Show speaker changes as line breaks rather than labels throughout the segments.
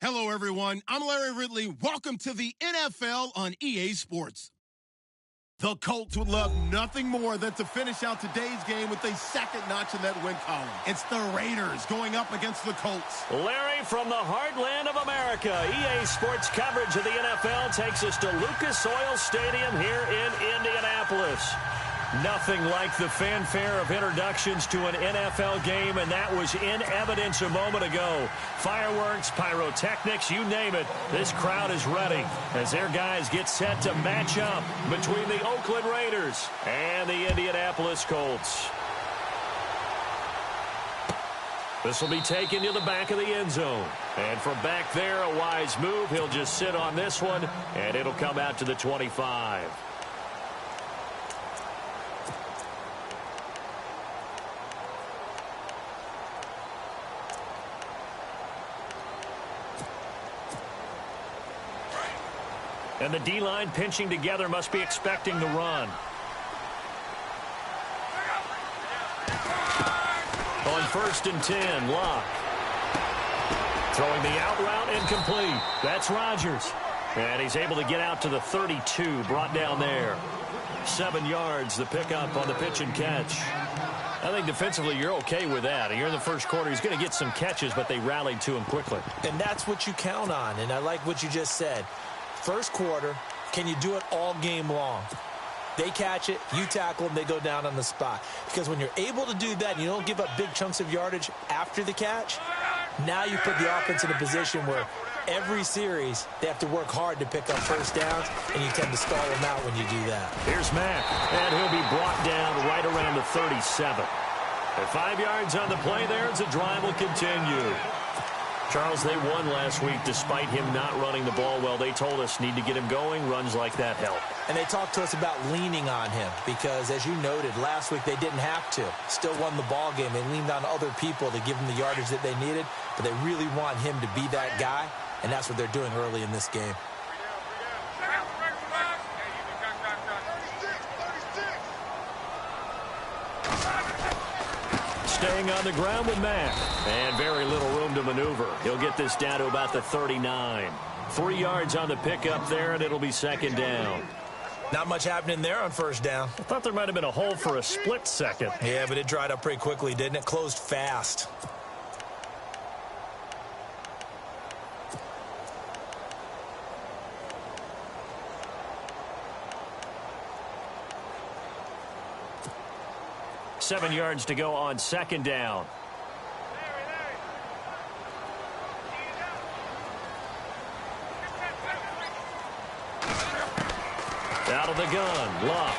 Hello, everyone. I'm Larry Ridley. Welcome to the NFL on EA Sports. The Colts would love nothing more than to finish out today's game with a second notch in that win column. It's the Raiders going up against the Colts.
Larry, from the heartland of America, EA Sports coverage of the NFL takes us to Lucas Oil Stadium here in Indianapolis. Nothing like the fanfare of introductions to an NFL game, and that was in evidence a moment ago. Fireworks, pyrotechnics, you name it. This crowd is ready as their guys get set to match up between the Oakland Raiders and the Indianapolis Colts. This will be taken to the back of the end zone. And from back there, a wise move. He'll just sit on this one, and it'll come out to the 25. And the D-line pinching together must be expecting the run. On 1st and 10, Locke. Throwing the out route incomplete. That's Rodgers. And he's able to get out to the 32, brought down there. 7 yards, the pickup on the pitch and catch. I think defensively you're okay with that. Here in the first quarter, he's going to get some catches, but they rallied to him quickly.
And that's what you count on, and I like what you just said. First quarter, can you do it all game long? They catch it, you tackle them, they go down on the spot. Because when you're able to do that and you don't give up big chunks of yardage after the catch, now you put the offense in a position where every series they have to work hard to pick up first downs, and you tend to stall them out when you do that.
Here's Mack, and he'll be brought down right around the 37. At 5 yards on the play there as the drive will continue. Charles, they won last week despite him not running the ball well. They told us need to get him going. Runs like that help.
And they talked to us about leaning on him because, as you noted, last week they didn't have to. Still won the ball game. They leaned on other people to give them the yardage that they needed, but they really want him to be that guy, and that's what they're doing early in this game.
Staying on the ground with Mack. And very little room to maneuver. He'll get this down to about the 39. 3 yards on the pickup there, and it'll be second down.
Not much happening there on first down.
I thought there might have been a hole for a split second.
Yeah, but it dried up pretty quickly, didn't it? Closed fast.
Seven yards to go on second down. Out of the gun, Locke.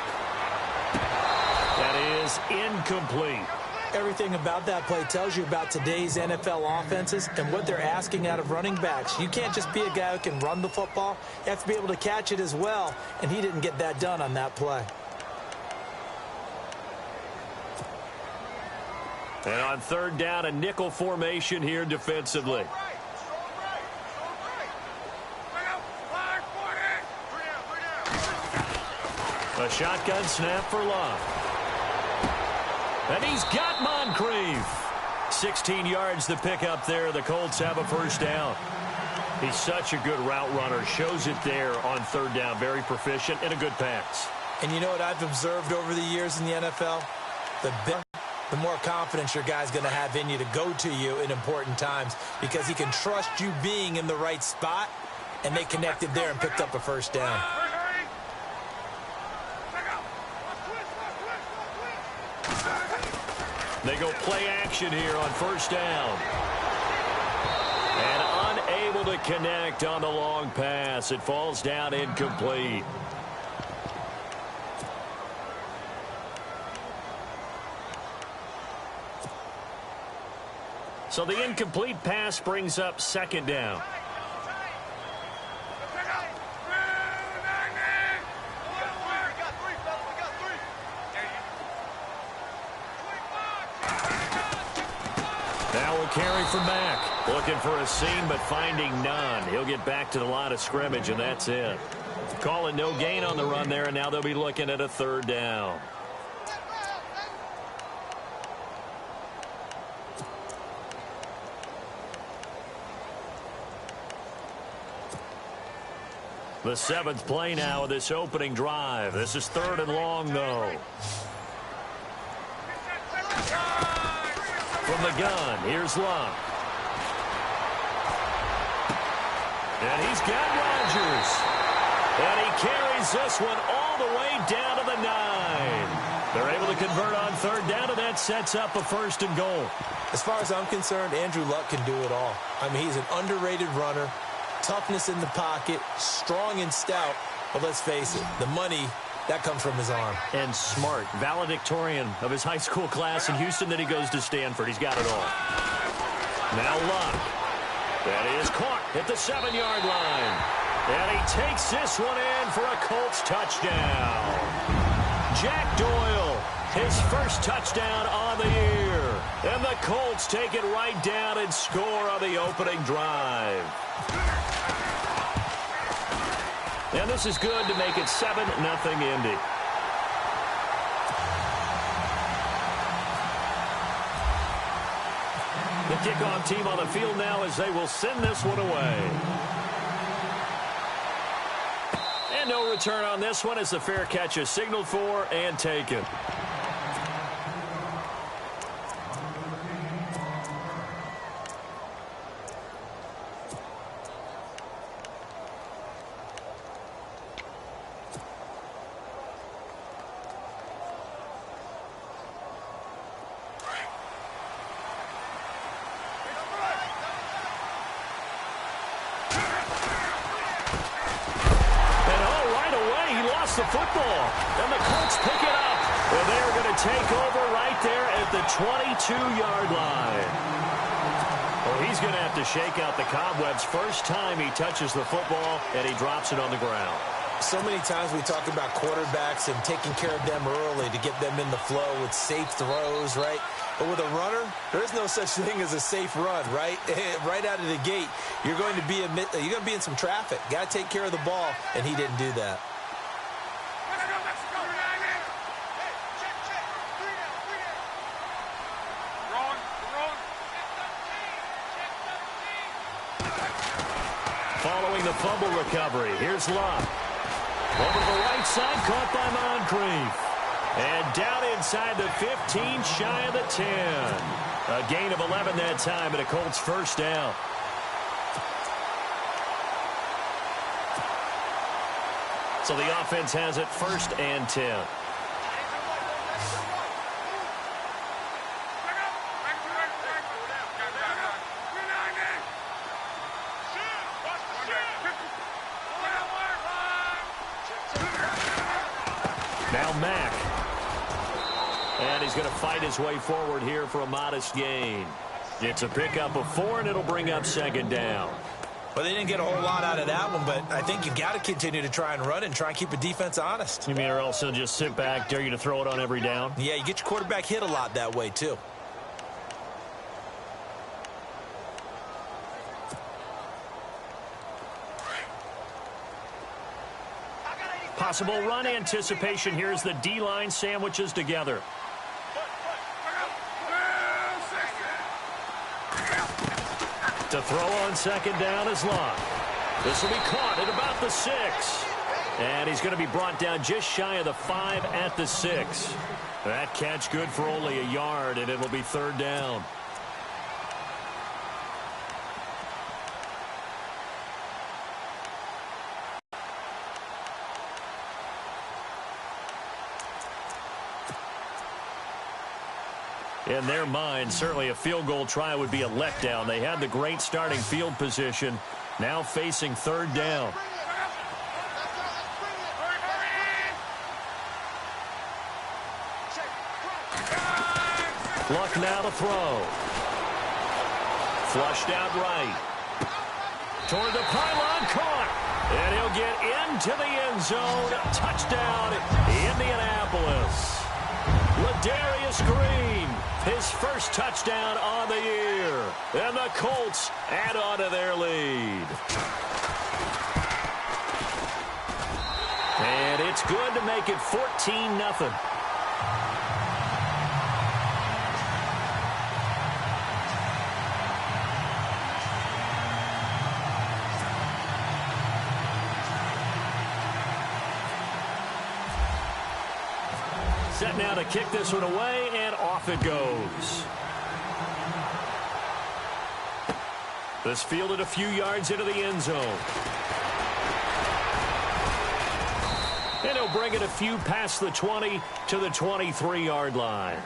That is incomplete.
Everything about that play tells you about today's NFL offenses and what they're asking out of running backs. You can't just be a guy who can run the football. You have to be able to catch it as well, and he didn't get that done on that play.
And on third down, a nickel formation here defensively. A shotgun snap for Locke. And he's got Moncrief. 16 yards to pick up there. The Colts have a first down. He's such a good route runner. Shows it there on third down. Very proficient and a good pass.
And you know what I've observed over the years in the NFL? The more confidence your guy's going to have in you to go to you in important times because he can trust you being in the right spot, and they connected there and picked up a first down.
They go play action here on first down. And unable to connect on the long pass. It falls down incomplete. So the incomplete pass brings up second down. Now we'll carry from Mack. Looking for a seam, but finding none. He'll get back to the line of scrimmage, and that's it. Calling no gain on the run there, and now they'll be looking at a third down. The 7th play now of this opening drive. This is 3rd and long, though. From the gun, here's Luck. And he's got Rodgers. And he carries this one all the way down to the 9. They're able to convert on 3rd down, and that sets up a 1st and goal.
As far as I'm concerned, Andrew Luck can do it all. I mean, he's an underrated runner, toughness in the pocket, strong and stout. But let's face it, the money, that comes from his arm.
And smart, valedictorian of his high school class in Houston. Then he goes to Stanford. He's got it all. Now Luck. That is caught at the 7-yard line. And he takes this one in for a Colts touchdown. Jack Doyle, his first touchdown on the year. And the Colts take it right down and score on the opening drive. And this is good to make it 7-0 Indy. The kickoff team on the field now as they will send this one away. And no return on this one as the fair catch is signaled for and taken. The football, and the Colts pick it up. And they're going to take over right there at the 22-yard line. Well, he's going to have to shake out the cobwebs. First time he touches the football, and he drops it on the ground.
So many times we talk about quarterbacks and taking care of them early to get them in the flow with safe throws, right? But with a runner, there is no such thing as a safe run, right? Right out of the gate, you're going to be in some traffic. Got to take care of the ball, and he didn't do that.
Following the fumble recovery, here's Luck. Over to the right side, caught by Moncrief. And down inside the 15, shy of the 10. A gain of 11 that time, and a Colts first down. So the offense has it 1st and 10. Now Mack. And he's going to fight his way forward here for a modest gain. It's a pickup of 4, and it'll bring up 2nd down.
Well, they didn't get a whole lot out of that one, but I think you've got to continue to try and run and try and keep the defense honest.
You mean or else he'll just sit back, dare you to throw it on every down?
Yeah, you get your quarterback hit a lot that way, too.
Possible run anticipation here as the D-line sandwiches together. To throw on 2nd down is Luck. This will be caught at about the 6. And he's going to be brought down just shy of the 5 at the 6. That catch good for only a yard, and it'll be 3rd down. In their mind, certainly a field goal try would be a letdown. They had the great starting field position, now facing 3rd down. Luck now to throw. Flushed out right. Toward the pylon, caught. And he'll get into the end zone. Touchdown, Indianapolis. Ladarius Green, his first touchdown on the year. And the Colts add on to their lead. And it's good to make it 14-0. Set now to kick this one away, and off it goes. This fielded a few yards into the end zone. And he'll bring it a few past the 20 to the 23-yard line.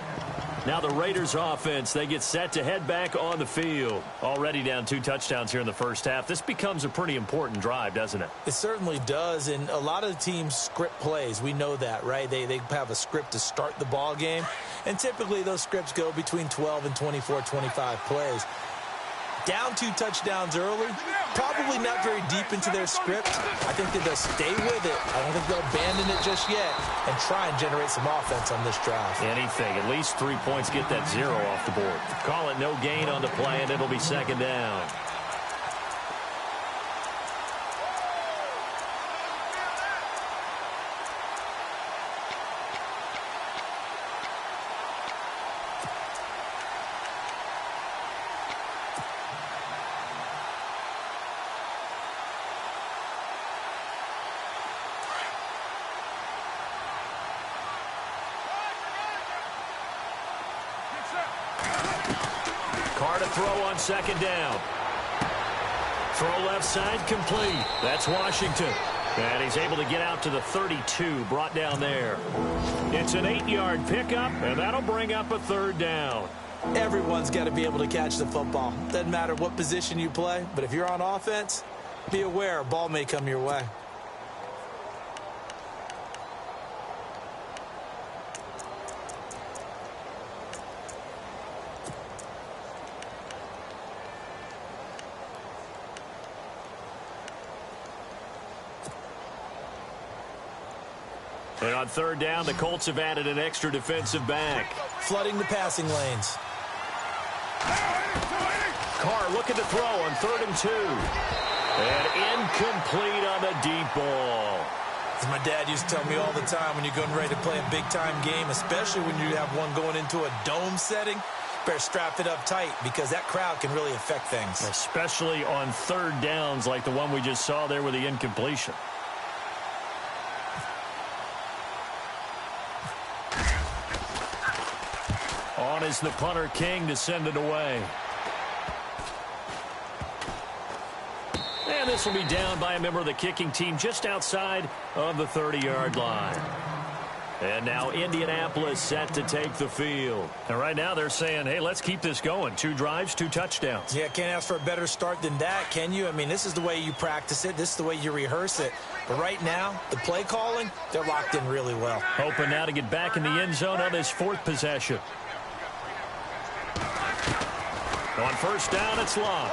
Now the Raiders offense, they get set to head back on the field. Already down 2 touchdowns here in the first half. This becomes a pretty important drive, doesn't it?
It certainly does, and a lot of the teams script plays. We know that, right? They have a script to start the ball game, and typically those scripts go between 12 and 24, 25 plays. Down 2 touchdowns early, probably not very deep into their script. I think that they'll stay with it. I don't think they'll abandon it just yet and try and generate some offense on this drive.
Anything. At least 3 points, get that 0 off the board. Call it no gain on the play, and it'll be second down. Carr to throw on second down. Throw left side complete. That's Washington. And he's able to get out to the 32, brought down there. It's an 8-yard pickup, and that'll bring up a third down.
Everyone's got to be able to catch the football. Doesn't matter what position you play, but if you're on offense, be aware a ball may come your way.
And on third down, the Colts have added an extra defensive back.
Flooding the passing lanes.
Carr looking to throw on 3rd and 2. And incomplete on the deep ball.
As my dad used to tell me all the time, when you're getting ready to play a big-time game, especially when you have one going into a dome setting, better strap it up tight because that crowd can really affect things.
Especially on third downs like the one we just saw there with the incompletion. On is the punter, King, to send it away. And this will be down by a member of the kicking team just outside of the 30-yard line. And now Indianapolis set to take the field. And right now they're saying, hey, let's keep this going. 2 drives, 2 touchdowns.
Yeah, can't ask for a better start than that, can you? I mean, this is the way you practice it. This is the way you rehearse it. But right now, the play calling, they're locked in really well.
Hoping now to get back in the end zone on this 4th possession. On first down, it's Long.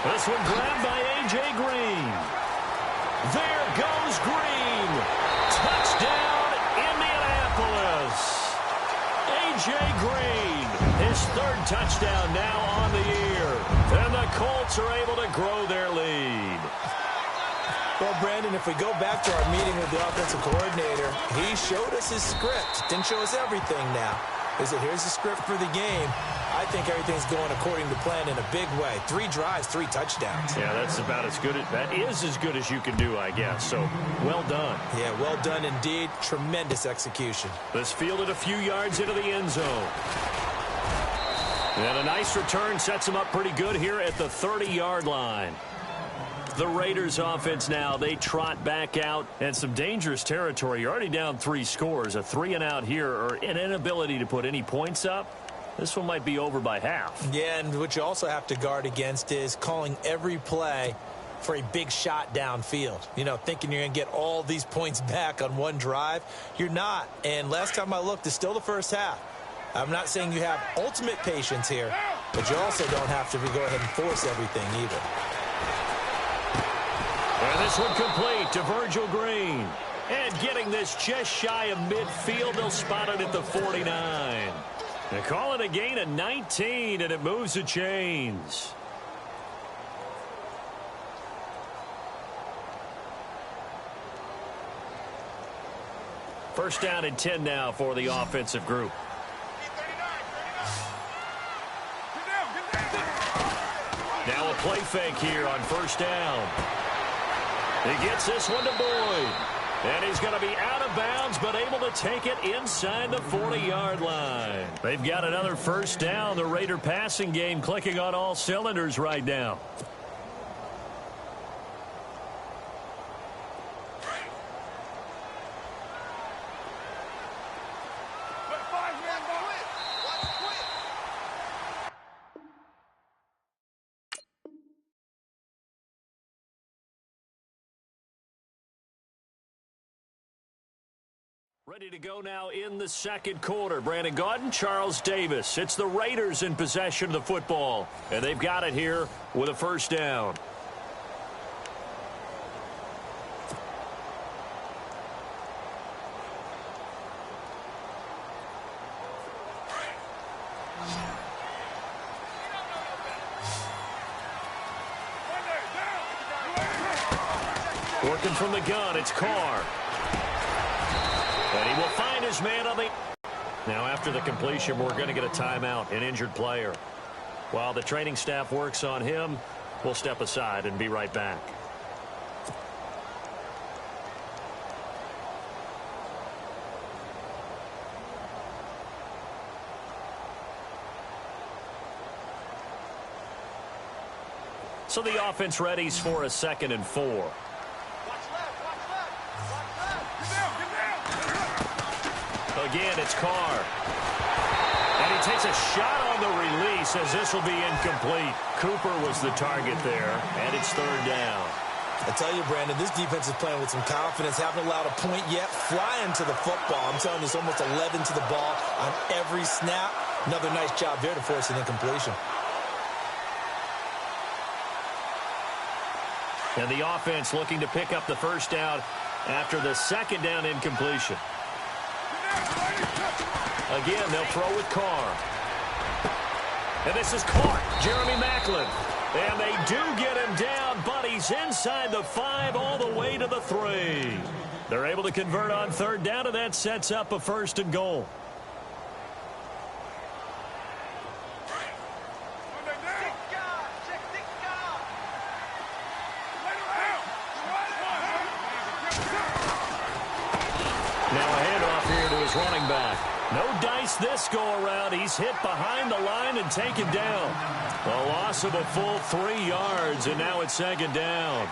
This one grabbed by A.J. Green. There goes Green. Touchdown, Indianapolis. A.J. Green, his 3rd touchdown now on the year. And the Colts are able to grow their lead.
Well, Brandon, if we go back to our meeting with the offensive coordinator, he showed us his script. Didn't show us everything now. He said, here's the script for the game. I think everything's going according to plan in a big way. 3 drives, 3 touchdowns.
Yeah, that's about as good. That is as good as you can do, I guess. So, well done.
Yeah, well done indeed. Tremendous execution.
This fielded a few yards into the end zone. And a nice return sets him up pretty good here at the 30-yard line. The Raiders offense now, they trot back out and some dangerous territory. You're already down 3 scores. A 3-and-out here or an inability to put any points up. This one might be over by half.
Yeah, and what you also have to guard against is calling every play for a big shot downfield. You know, thinking you're going to get all these points back on one drive. You're not. And last time I looked, it's still the first half. I'm not saying you have ultimate patience here, but you also don't have to go ahead and force everything either.
And this one complete to Virgil Green. And getting this just shy of midfield, they'll spot it at the 49. They call it a gain of 19, and it moves the chains. First down and 10 now for the offensive group. Now a play fake here on first down. He gets this one to Boyd. And he's going to be out of bounds, but able to take it inside the 40-yard line. They've got another first down. The Raider passing game clicking on all cylinders right now. Ready to go now in the second quarter. Brandon Gaudin, Charles Davis. It's the Raiders in possession of the football. And they've got it here with a first down. Working from the gun, it's Carr. And he will find his man on the... Now, after the completion, we're going to get a timeout, an injured player. While the training staff works on him, we'll step aside and be right back. So the offense readies for a 2nd and 4. Again, it's Carr. And he takes a shot on the release as this will be incomplete. Cooper was the target there, and it's 3rd down.
I tell you, Brandon, this defense is playing with some confidence. Haven't allowed a point yet. Flying to the football. I'm telling you, it's almost 11 to the ball on every snap. Another nice job there to force an incompletion.
And the offense looking to pick up the first down after the 2nd down incompletion. Again, they'll throw with Carr. And this is caught. Jeremy Maclin. And they do get him down, but he's inside the 5 all the way to the 3. They're able to convert on 3rd down, and that sets up a 1st and goal. Running back. No dice this go-around. He's hit behind the line and taken down. A loss of a full 3 yards, and now it's 2nd down.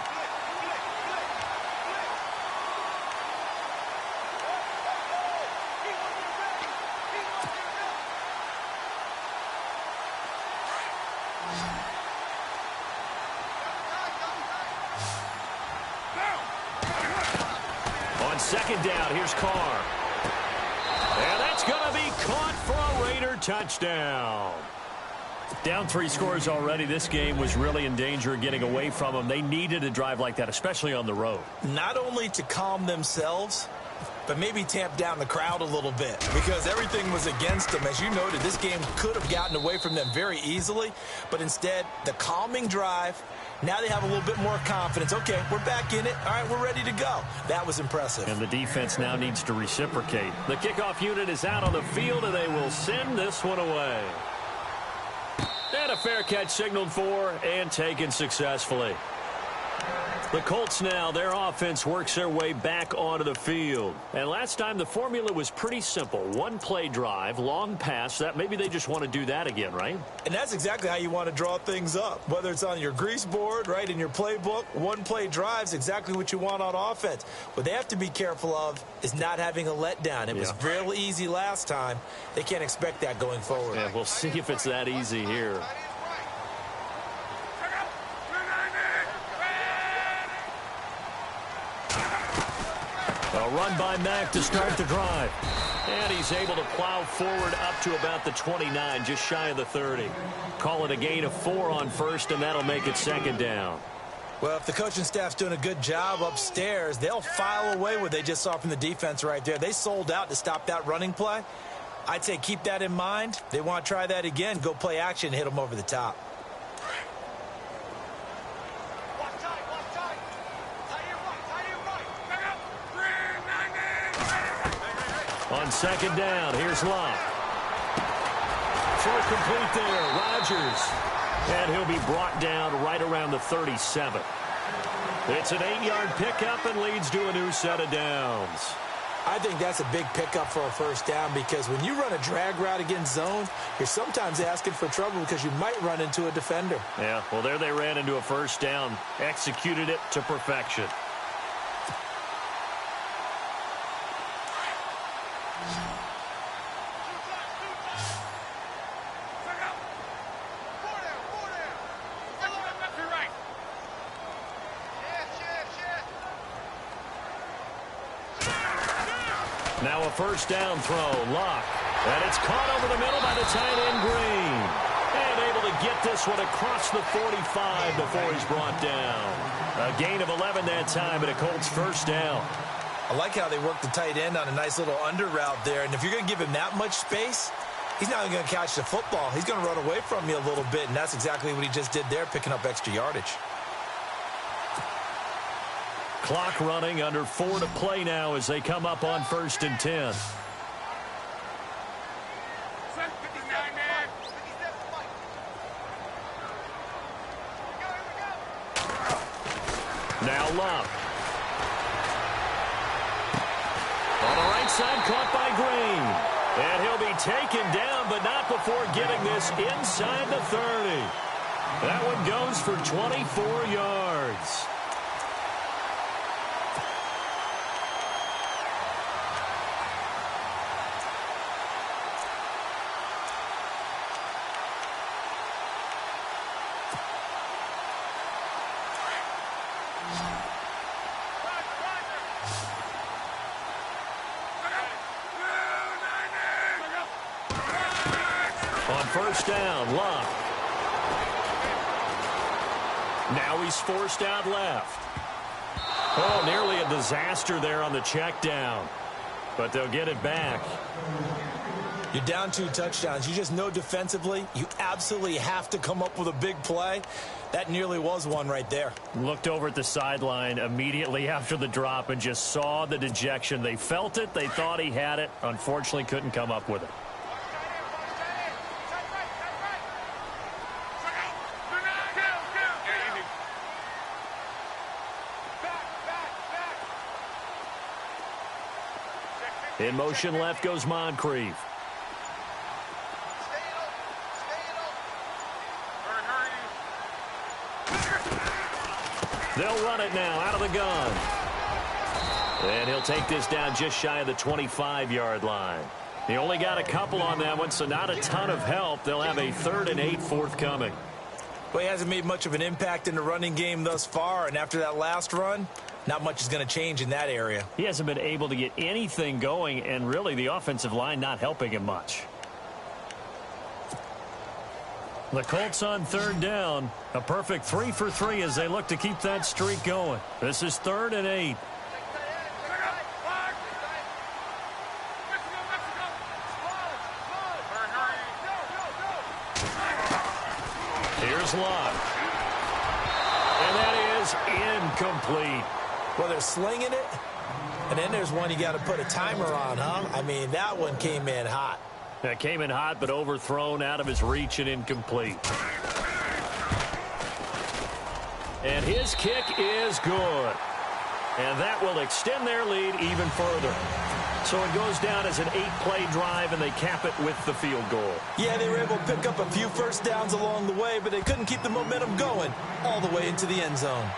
On 2nd down, here's Carr. And that's going to be caught for a Raider touchdown. Down 3 scores already. This game was really in danger of getting away from them. They needed a drive like that, especially on the road.
Not only to calm themselves, but maybe tamp down the crowd a little bit because everything was against them. As you noted, this game could have gotten away from them very easily, but instead, the calming drive. Now they have a little bit more confidence. Okay, we're back in it. All right, we're ready to go. That was impressive.
And the defense now needs to reciprocate. The kickoff unit is out on the field, and they will send this one away. And a fair catch signaled for and taken successfully. The Colts now, their offense works their way back onto the field. And last time the formula was pretty simple. 1-play drive, long pass. That maybe they just want to do that again, right?
And that's exactly how you want to draw things up. Whether it's on your grease board, right, in your playbook, 1-play drive is exactly what you want on offense. What they have to be careful of is not having a letdown. It was real easy last time. They can't expect that going forward.
Yeah, we'll see if it's that easy here. A run by Mack to start the drive. And he's able to plow forward up to about the 29, just shy of the 30. Call it a gain of 4 on 1st, and that'll make it 2nd down.
Well, if the coaching staff's doing a good job upstairs, they'll file away what they just saw from the defense right there. They sold out to stop that running play. I'd say keep that in mind. They want to try that again. Go play action, hit them over the top.
On 2nd down, here's Locke. Throw complete there, Rodgers. And he'll be brought down right around the 37. It's an 8-yard pickup and leads to a new set of downs.
I think that's a big pickup for a first down because when you run a drag route against zone, you're sometimes asking for trouble because you might run into a defender.
Yeah, well, there they ran into a first down, executed it to perfection. Now a first down throw, Luck. And it's caught over the middle by the tight end, Green. And able to get this one across the 45 before he's brought down. A gain of 11 that time, but a Colts first down.
I like how they work the tight end on a nice little under route there. And if you're going to give him that much space, he's not going to catch the football. He's going to run away from you a little bit, and that's exactly what he just did there, picking up extra yardage.
Clock running, under 4 to play now as they come up on 1st and 10. Now Luck. On the right side, caught by Green. And he'll be taken down, but not before getting this inside the 30. That one goes for 24 yards. On first down, Luck. Now he's forced out left. Oh, nearly a disaster there on the check down. But they'll get it back.
You're down 2 touchdowns. You just know defensively you absolutely have to come up with a big play. That nearly was one right there.
Looked over at the sideline immediately after the drop and just saw the dejection. They felt it. They thought he had it. Unfortunately, couldn't come up with it. In motion left goes Moncrief. They'll run it now out of the gun. And he'll take this down just shy of the 25-yard line. He only got a couple on that one, so not a ton of help. They'll have a 3rd and 8 forthcoming.
Well, he hasn't made much of an impact in the running game thus far, and after that last run, not much is going to change in that area.
He hasn't been able to get anything going, and really the offensive line not helping him much. The Colts on 3rd down. A perfect 3 for 3 as they look to keep that streak going. This is 3rd and 8. Here's Luck. And that is incomplete.
Well, they're slinging it, and then there's one you got to put a timer on, huh? I mean, that one came in hot.
That came in hot, but overthrown out of his reach and incomplete. And his kick is good. And that will extend their lead even further. So it goes down as an 8-play drive, and they cap it with the field goal.
Yeah, they were able to pick up a few first downs along the way, but they couldn't keep the momentum going all the way into the end zone.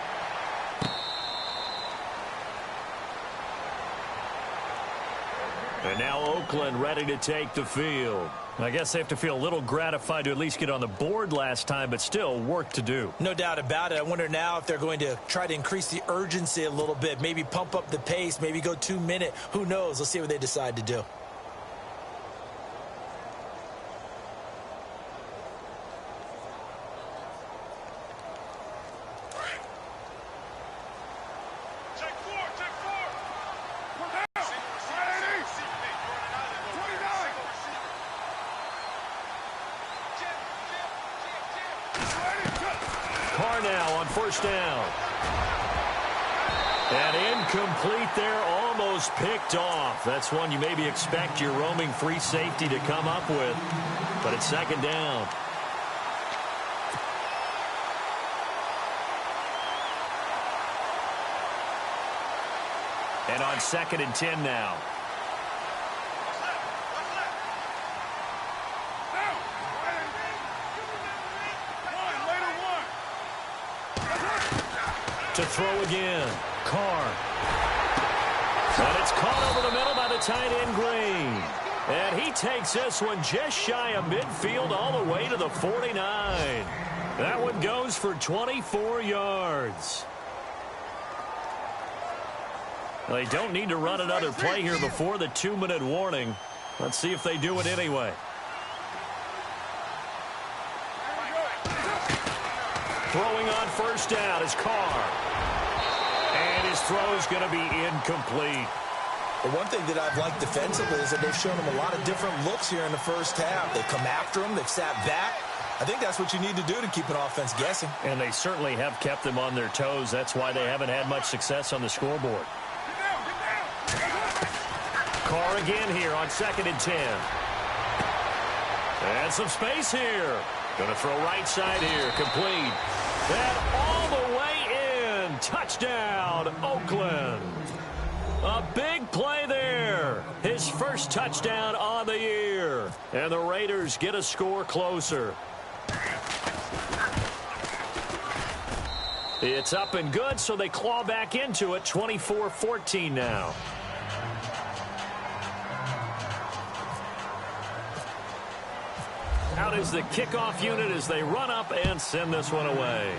And now Oakland ready to take the field. I guess they have to feel a little gratified to at least get on the board last time, but still work to do.
No doubt about it. I wonder now if they're going to try to increase the urgency a little bit, maybe pump up the pace, maybe go 2-minute. Who knows? Let's see what they decide to do.
Now on first down. And incomplete there, almost picked off. That's one you maybe expect your roaming free safety to come up with. But it's 2nd down. And on 2nd and 10 now. To throw again. Carr. And it's caught over the middle by the tight end, Green. And he takes this one just shy of midfield all the way to the 49. That one goes for 24 yards. They don't need to run another play here before the 2-minute warning. Let's see if they do it anyway. Throwing on first down is Carr. And his throw is going to be incomplete.
The one thing that I've liked defensively is that they've shown him a lot of different looks here in the first half. They come after him. They've sat back. I think that's what you need to do to keep an offense guessing.
And they certainly have kept them on their toes. That's why they haven't had much success on the scoreboard. Carr again here on 2nd and 10. And some space here. Going to throw right side here. Complete. And all the way in. Touchdown, Oakland. A big play there. His first touchdown on the year. And the Raiders get a score closer. It's up and good, so they claw back into it. 24-14 now. Out is the kickoff unit as they run up and send this one away.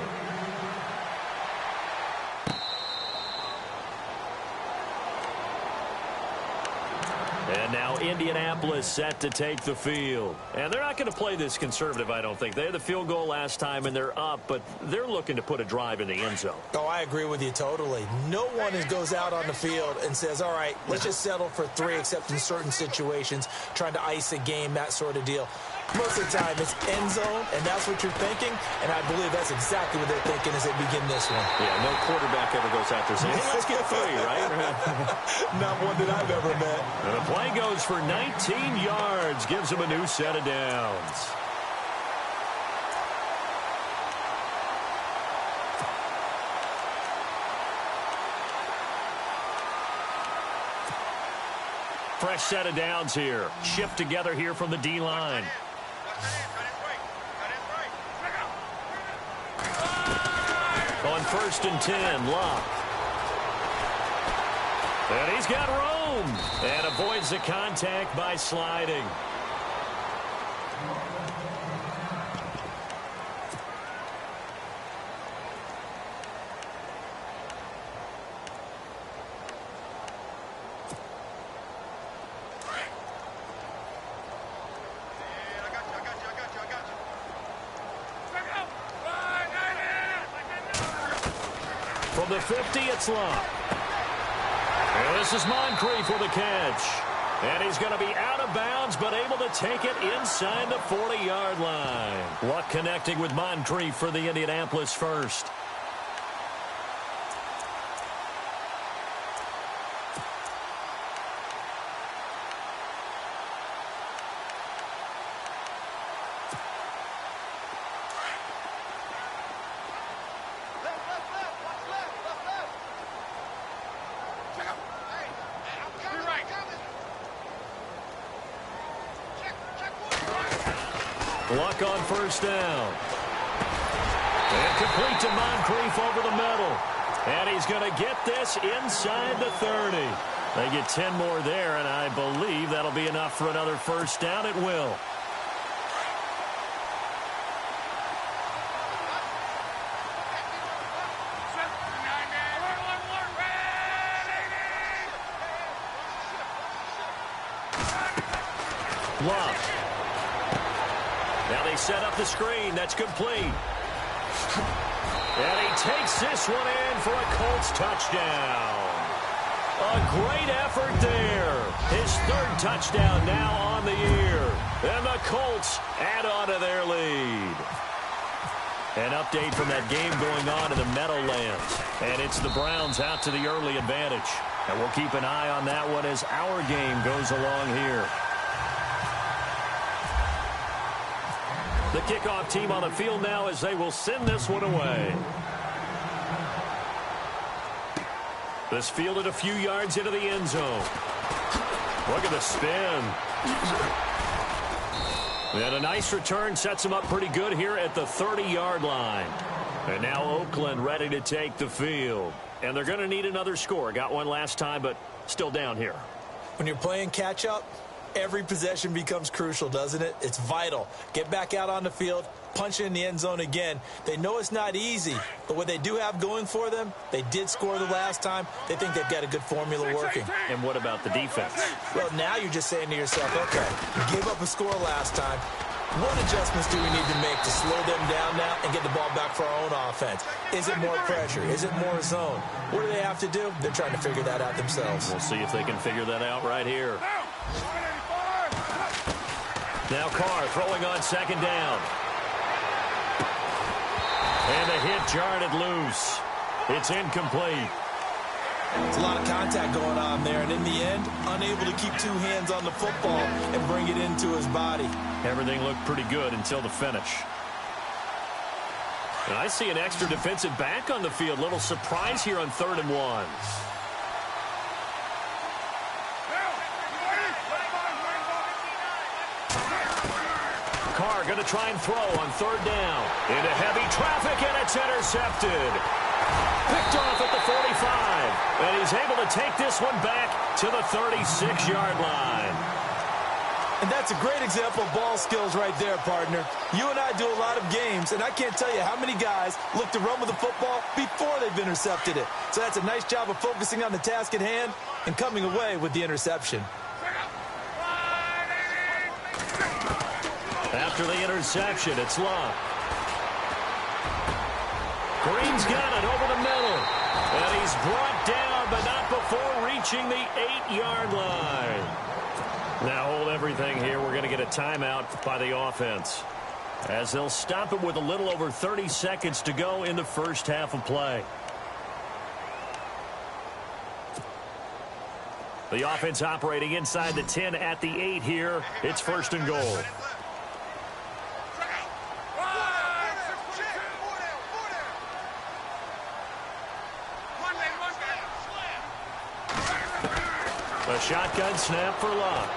And now Indianapolis set to take the field. And they're not going to play this conservative, I don't think. They had the field goal last time, and they're up, but they're looking to put a drive in the end zone.
Oh, I agree with you totally. No one goes out on the field and says, all right, let's just settle for 3, except in certain situations, trying to ice a game, that sort of deal. Most of the time, it's end zone, and that's what you're thinking, and I believe that's exactly what they're thinking as they begin this one.
Yeah, no quarterback ever goes out there saying, hey, let's get 3, right?
Not one that I've ever met.
And the play goes for 19 yards, gives him a new set of downs. Fresh set of downs here. Shift together here from the D-line. On 1st and 10, Locke. And he's got room. And avoids the contact by sliding. From the 50, it's Locke. And this is Moncrief with a catch. And he's going to be out of bounds, but able to take it inside the 40-yard line. Locke connecting with Moncrief for the Indianapolis first. Luck on first down. And complete to Moncrief over the middle. And he's going to get this inside the 30. They get 10 more there, and I believe that'll be enough for another first down. It will. Love. Now they set up the screen. That's complete. And he takes this one in for a Colts touchdown. A great effort there. His third touchdown now on the year. And the Colts add on to their lead. An update from that game going on in the Meadowlands. And it's the Browns out to the early advantage. And we'll keep an eye on that one as our game goes along here. The kickoff team on the field now as they will send this one away. This fielded a few yards into the end zone. Look at the spin. And a nice return sets him up pretty good here at the 30-yard line. And now Oakland ready to take the field. And they're going to need another score. Got one last time, but still down here.
When you're playing catch-up, every possession becomes crucial, doesn't it? It's vital. Get back out on the field, punch it in the end zone again. They know it's not easy, but what they do have going for them, they did score the last time. They think they've got a good formula working.
And what about the defense?
Well, now you're just saying to yourself, okay, we gave up a score last time. What adjustments do we need to make to slow them down now and get the ball back for our own offense? Is it more pressure? Is it more zone? What do they have to do? They're trying to figure that out themselves.
We'll see if they can figure that out right here. Now Carr throwing on second down. And the hit jarred it loose. It's incomplete.
It's a lot of contact going on there, and in the end, unable to keep two hands on the football and bring it into his body.
Everything looked pretty good until the finish. And I see an extra defensive back on the field. Little surprise here on 3rd and 1. Carr going to try and throw on 3rd down. Into heavy traffic, and it's intercepted. Picked off at the 45. And he's able to take this one back to the 36-yard line.
And that's a great example of ball skills right there, partner. You and I do a lot of games, and I can't tell you how many guys look to run with the football before they've intercepted it. So that's a nice job of focusing on the task at hand and coming away with the interception.
After the interception, it's Love. Green's got it over the middle. And he's brought down, but not before reaching the 8-yard line. Now hold everything here. We're going to get a timeout by the offense, as they'll stop it with a little over 30 seconds to go in the first half of play. The offense operating inside the 10 at the 8 here. It's 1st and goal. A shotgun snap for Luck.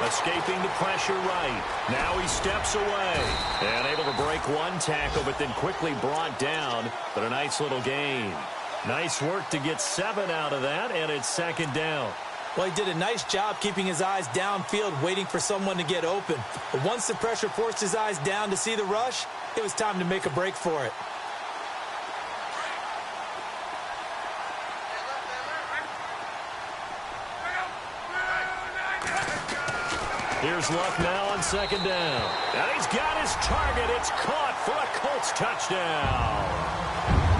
Escaping the pressure right. Now he steps away. And able to break one tackle, but then quickly brought down. But a nice little gain. Nice work to get 7 out of that, and it's 2nd down.
Well, he did a nice job keeping his eyes downfield, waiting for someone to get open. But once the pressure forced his eyes down to see the rush, it was time to make a break for it.
Here's Luck now on 2nd down. And he's got his target. It's caught for a Colts touchdown.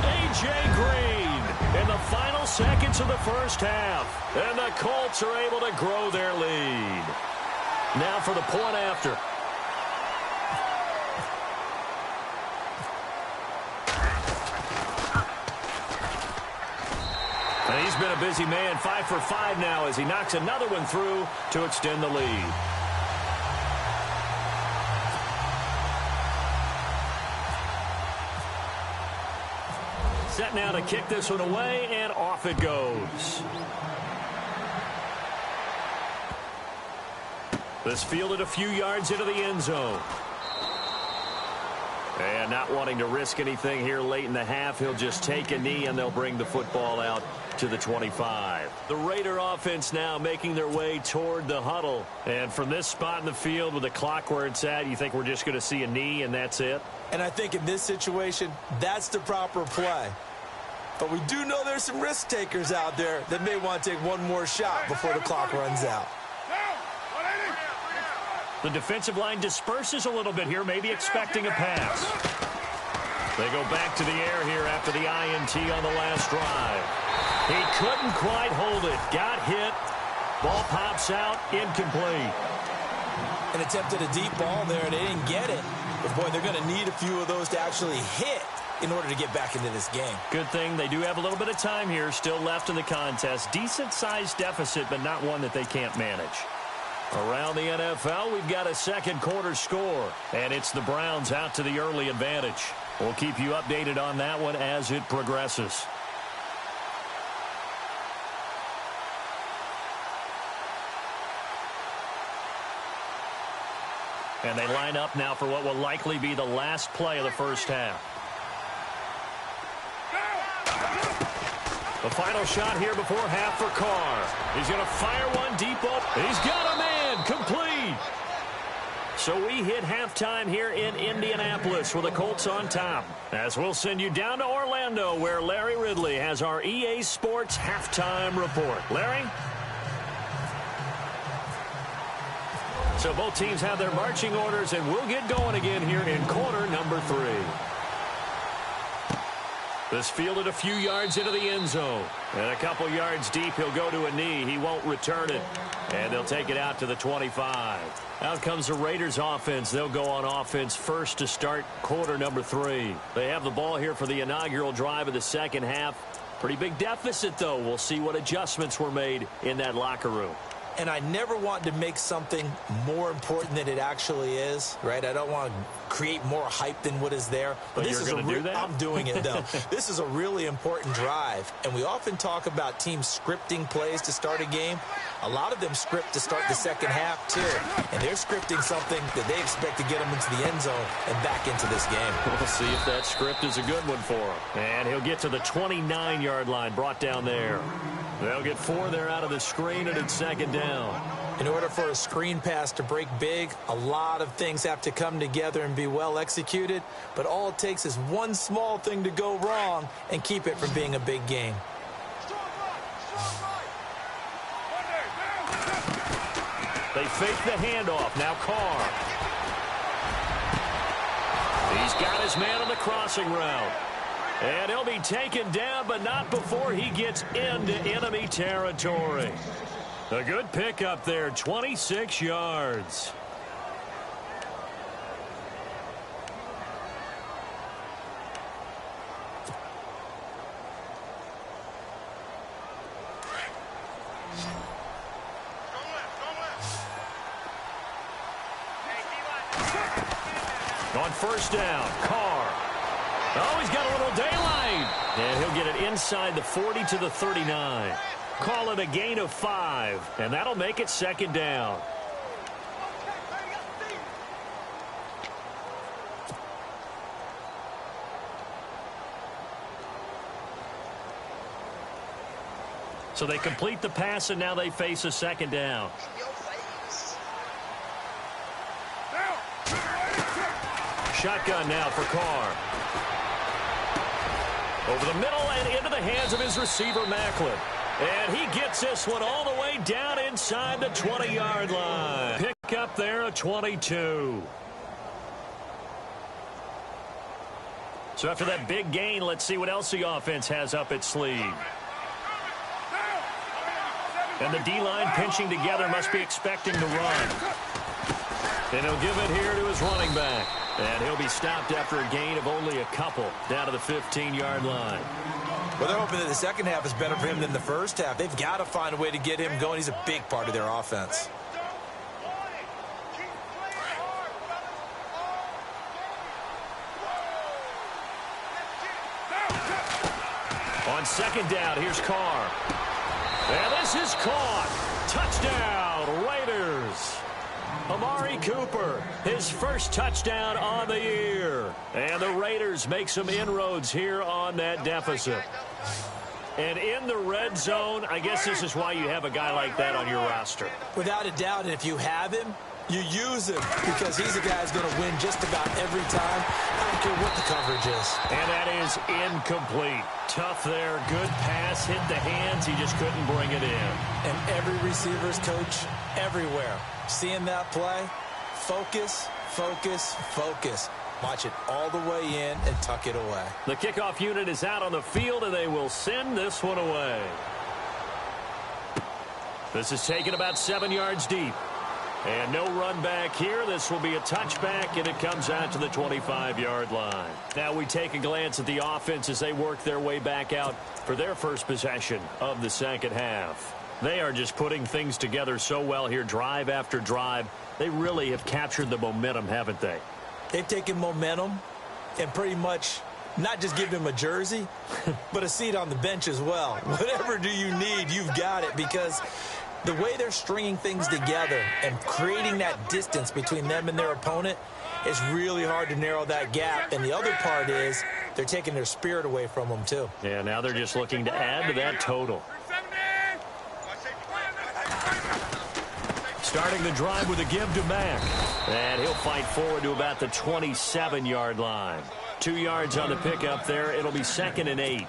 A.J. Green in the final seconds of the first half. And the Colts are able to grow their lead. Now for the point after. And he's been a busy man, 5 for 5 now as he knocks another one through to extend the lead. Set now to kick this one away, and off it goes. This fielded a few yards into the end zone. And not wanting to risk anything here late in the half, he'll just take a knee, and they'll bring the football out to the 25. The Raider offense now making their way toward the huddle. And from this spot in the field with the clock where it's at, you think we're just going to see a knee and that's it?
And I think in this situation, that's the proper play. But we do know there's some risk takers out there that may want to take one more shot before the clock runs out.
The defensive line disperses a little bit here, maybe expecting a pass. They go back to the air here after the INT on the last drive. He couldn't quite hold it. Got hit. Ball pops out. Incomplete.
And attempted a deep ball there, and they didn't get it. But, boy, they're going to need a few of those to actually hit in order to get back into this game.
Good thing they do have a little bit of time here still left in the contest. Decent-sized deficit, but not one that they can't manage. Around the NFL, we've got a second quarter score, and it's the Browns out to the early advantage. We'll keep you updated on that one as it progresses. And they line up now for what will likely be the last play of the first half. The final shot here before half for Carr. He's going to fire one deep up. He's got a man. Complete. So we hit halftime here in Indianapolis with the Colts on top. As we'll send you down to Orlando, where Larry Ridley has our EA Sports halftime report. Larry? So both teams have their marching orders, and we'll get going again here in quarter number 3. This fielded a few yards into the end zone. And a couple yards deep, he'll go to a knee. He won't return it. And they'll take it out to the 25. Out comes the Raiders offense. They'll go on offense first to start quarter number 3. They have the ball here for the inaugural drive of the second half. Pretty big deficit, though. We'll see what adjustments were made in that locker room.
And I never want to make something more important than it actually is, right? I don't want to create more hype than what is there.
But this is going to do that?
I'm doing it, though. This is a really important drive. And we often talk about teams scripting plays to start a game. A lot of them script to start the second half, too. And they're scripting something that they expect to get them into the end zone and back into this game.
We'll see if that script is a good one for him. And he'll get to the 29-yard line, brought down there. They'll get 4 there out of the screen, and it's second down.
In order for a screen pass to break big, a lot of things have to come together and be well executed. But all it takes is one small thing to go wrong and keep it from being a big game.
They fake the handoff. Now Carr. He's got his man on the crossing route. And he'll be taken down, but not before he gets into enemy territory. A good pickup there, 26 yards. On first down, Carr. Oh, he's got a little daylight. And he'll get it inside the 40 to the 39. Call it a gain of 5, and that'll make it second down. So they complete the pass, and now they face a second down. Shotgun now for Carr. Over the middle and into the hands of his receiver, Macklin. And he gets this one all the way down inside the 20-yard line. Pick up there at 22. So after that big gain, let's see what else the offense has up its sleeve. And the D-line pinching together, must be expecting to run. And he'll give it here to his running back. And he'll be stopped after a gain of only a couple down to the 15-yard line.
Well, they're hoping that the second half is better for him than the first half. They've got to find a way to get him going. He's a big part of their offense.
On second down, here's Carr. And this is caught. Touchdown, Raiders. Amari Cooper, his first touchdown on the year. And the Raiders make some inroads here on that deficit. And in the red zone, I guess this is why you have a guy like that on your roster.
Without a doubt, and if you have him, you use him because he's a guy who's going to win just about every time. I don't care what the coverage is.
And that is incomplete. Tough there. Good pass. Hit the hands. He just couldn't bring it in.
And every receiver's coach everywhere. Seeing that play, focus, focus, focus. Watch it all the way in and tuck it away.
The kickoff unit is out on the field, and they will send this one away. This is taken about 7 yards deep. And no run back here. This will be a touchback, and it comes out to the 25-yard line. Now we take a glance at the offense as they work their way back out for their first possession of the second half. They are just putting things together so well here, drive after drive. They really have captured the momentum, haven't they?
They've taken momentum and pretty much not just give him a jersey, but a seat on the bench as well. Whatever do you need, you've got it, because The way they're stringing things together and creating that distance between them and their opponent, it's really hard to narrow that gap. And the other part is they're taking their spirit away from them, too.
Yeah, now they're just looking to add to that total. Starting the drive with a give to Mack. And he'll fight forward to about the 27-yard line. 2 yards on the pickup there. It'll be 2nd and 8.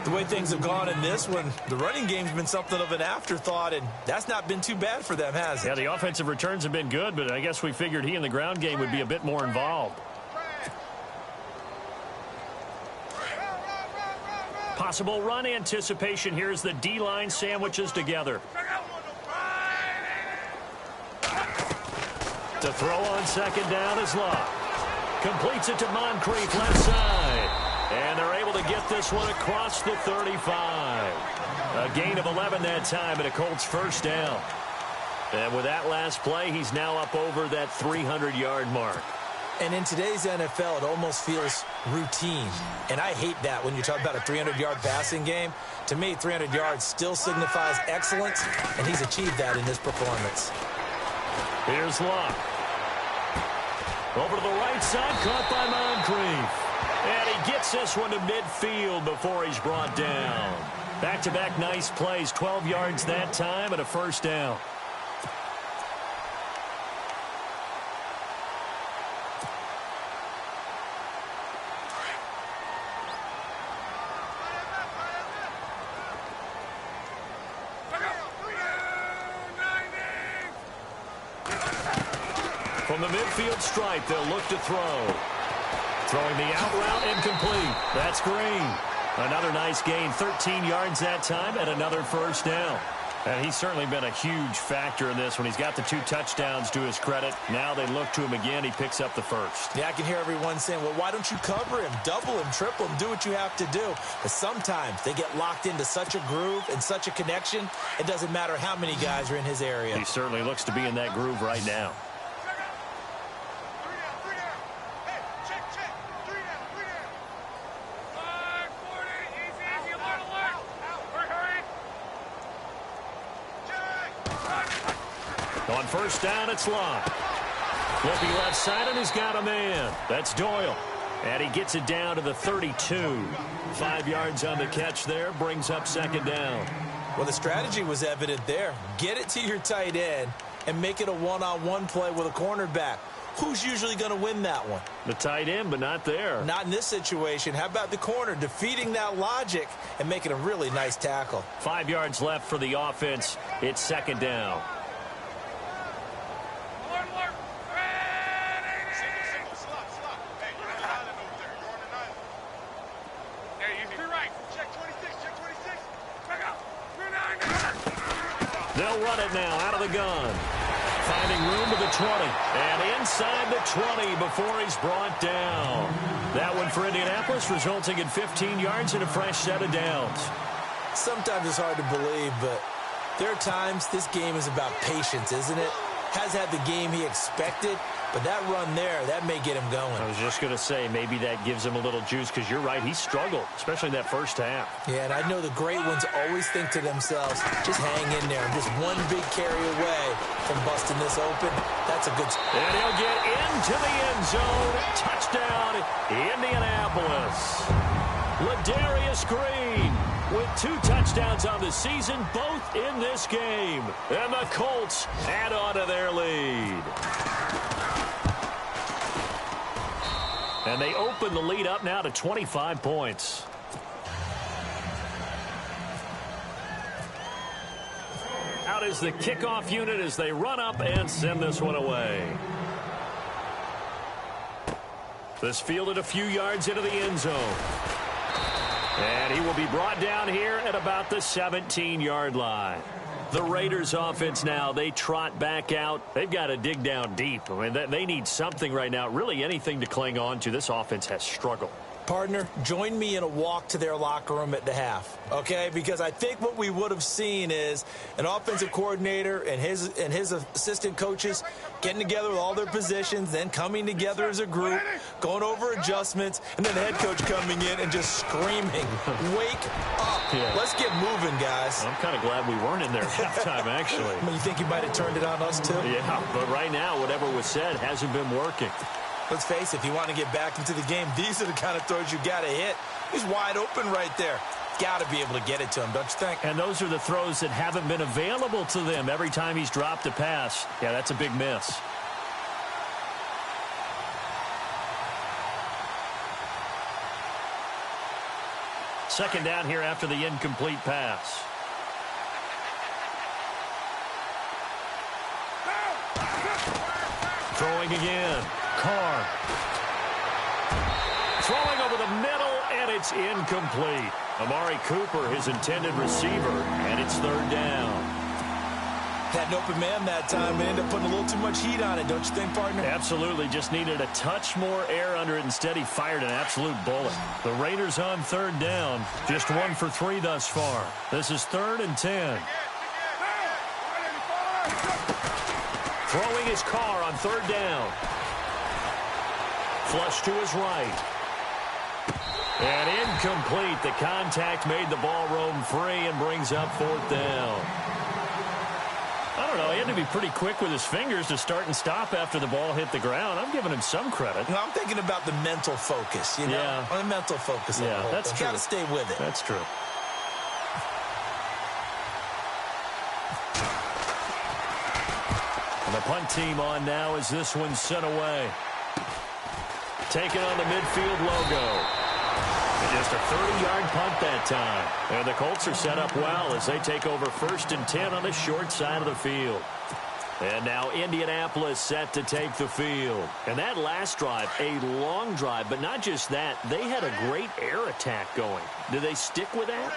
The way things have gone in this one, the running game's been something of an afterthought, and that's not been too bad for them, has it?
Yeah, the offensive returns have been good, but I guess we figured he in the ground game would be a bit more involved. Possible run anticipation here as the D-line sandwiches together. To throw on 2nd down is Locke. Completes it to Moncrief left side. And they're able to get this one across the 35. A gain of 11 that time and a Colts first down. And with that last play, he's now up over that 300-yard mark.
And in today's NFL, it almost feels routine. And I hate that when you talk about a 300-yard passing game. To me, 300 yards still signifies excellence, and he's achieved that in this performance.
Here's Locke. Over to the right side, caught by Moncrief. And he gets this one to midfield before he's brought down. Back-to-back nice plays, 12 yards that time and a first down. From the midfield stripe, they'll look to throw. Throwing the out route incomplete. That's Green. Another nice gain, 13 yards that time, and another first down. And he's certainly been a huge factor in this when he's got the 2 touchdowns to his credit. Now they look to him again. He picks up the first.
Yeah, I can hear everyone saying, well, why don't you cover him, double him, triple him, do what you have to do. But sometimes they get locked into such a groove and such a connection, it doesn't matter how many guys are in his area.
He certainly looks to be in that groove right now. On first down, it's Locke. Looking left side, and he's got a man. That's Doyle. And he gets it down to the 32. 5 yards on the catch there, brings up 2nd down.
Well, the strategy was evident there. Get it to your tight end and make it a one-on-one play with a cornerback. Who's usually going to win that one?
The tight end, but not there.
Not in this situation. How about the corner defeating that logic and making a really nice tackle?
5 yards left for the offense. It's 2nd down. They'll run it now out of the gun. Finding room to the 20. And inside the 20 before he's brought down. That one for Indianapolis, resulting in 15 yards and a fresh set of downs.
Sometimes it's hard to believe, but there are times this game is about patience, isn't it? Has had the game he expected, but that run there, that may get him going.
I was just going to say, maybe that gives him a little juice, because you're right, he struggled, especially in that first half.
Yeah, and I know the great ones always think to themselves, just hang in there. Just one big carry away from busting this open. That's a good...
And he'll get into the end zone. Touchdown, Indianapolis. Ladarius Green with 2 touchdowns on the season, both in this game. And the Colts add on to their lead. And they open the lead up now to 25 points. Out is the kickoff unit as they run up and send this one away. This fielded a few yards into the end zone. And he will be brought down here at about the 17-yard line. The Raiders offense now, they trot back out. They've got to dig down deep. I mean, they need something right now, really anything to cling on to. This offense has struggled.
Partner, join me in a walk to their locker room at the half, okay? Because I think what we would have seen is an offensive coordinator and his assistant coaches getting together with all their positions, then coming together as a group, going over adjustments, and then the head coach coming in and just screaming, "Wake up.
Yeah.
Let's get moving, guys."
I'm kind of glad we weren't in there at halftime, actually.
You think he might have turned it on us, too?
Yeah, but right now, whatever was said hasn't been working.
Let's face it, if you want to get back into the game, these are the kind of throws you got to hit. He's wide open right there. Got to be able to get it to him, don't you think?
And those are the throws that haven't been available to them every time he's dropped a pass. Yeah, that's a big miss. Second down here after the incomplete pass. Throwing again. Carr. Throwing over the middle, and it's incomplete. Amari Cooper, his intended receiver, and it's third down.
Had an open man that time and ended up putting a little too much heat on it, don't you think, partner?
Absolutely. Just needed a touch more air under it. Instead, he fired an absolute bullet. The Raiders on third down. Just 1 for 3 thus far. This is 3rd and 10. Throwing his car on third down. Flush to his right. And incomplete. The contact made the ball roam free and brings up 4th down. I don't know. He had to be pretty quick with his fingers to start and stop after the ball hit the ground. I'm giving him some credit.
No, I'm thinking about the mental focus, you know?
Yeah.
On the mental focus.
Yeah, that's true.
Got to stay with it.
That's true. And the punt team on now as this one's sent away. Taking on the midfield logo. And just a 30-yard punt that time. And the Colts are set up well as they take over 1st and 10 on the short side of the field. And now Indianapolis set to take the field. And that last drive, a long drive, but not just that. They had a great air attack going. Do they stick with that?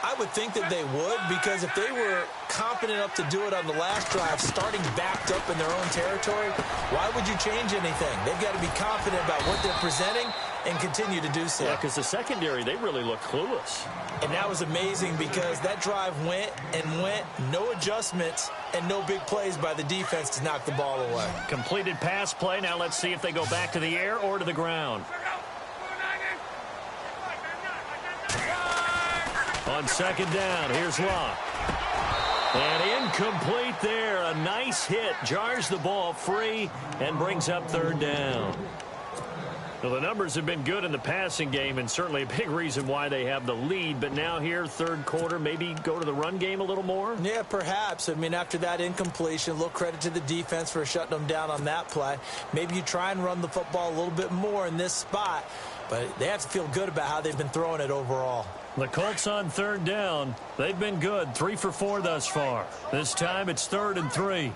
I would think that they would, because if they were confident enough to do it on the last drive, starting backed up in their own territory, why would you change anything? They've got to be confident about what they're presenting and continue to do so.
Yeah, because the secondary, they really looked clueless.
And that was amazing because that drive went and went, no adjustments, and no big plays by the defense to knock the ball away.
Completed pass play. Now let's see if they go back to the air or to the ground. On second down, here's Locke. And incomplete there. A nice hit. Jars the ball free and brings up third down. Well, the numbers have been good in the passing game and certainly a big reason why they have the lead. But now here, third quarter, maybe go to the run game a little more?
Yeah, perhaps. I mean, after that incompletion, a little credit to the defense for shutting them down on that play. Maybe you try and run the football a little bit more in this spot. But they have to feel good about how they've been throwing it overall.
The Colts on third down. They've been good. 3 for 4 thus far. This time it's 3rd and 3.